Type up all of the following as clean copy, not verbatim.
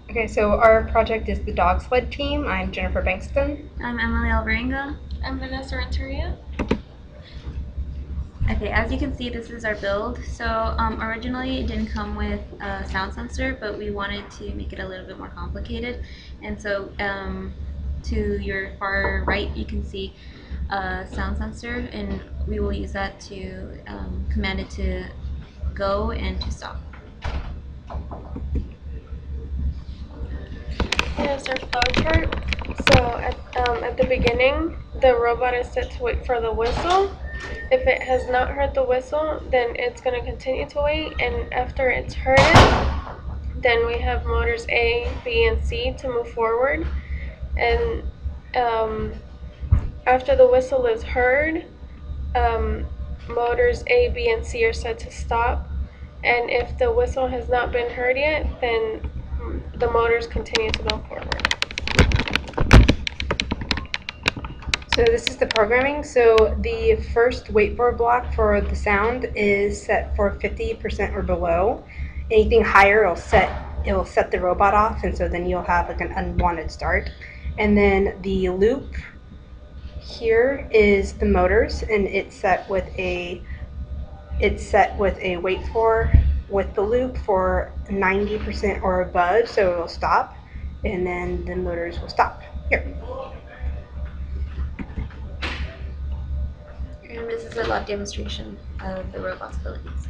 Okay, so our project is the dog sled team. I'm Jennifer Bankston. I'm Emily Alvarenga. I'm Vanessa Renteria. Okay, as you can see, this is our build. So originally it didn't come with a sound sensor, but we wanted to make it a little bit more complicated. And so to your far right, you can see a sound sensor, and we will use that to command it to go and to stop. Here's our flow chart. So at the beginning, the robot is set to wait for the whistle. If it has not heard the whistle, then it's going to continue to wait. And after it's heard it, then we have motors A, B, and C to move forward. And after the whistle is heard, motors A, B, and C are set to stop. And if the whistle has not been heard yet, then the motors continue to go forward. So this is the programming. So the first wait for block for the sound is set for 50% or below. Anything higher, it will set the robot off, and so then you'll have like an unwanted start. And then the loop here is the motors, and it's set with a wait for with the loop for 90% or above, so it'll stop, and then the motors will stop. Here. And this is a live demonstration of the robot's abilities.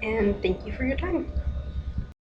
And thank you for your time.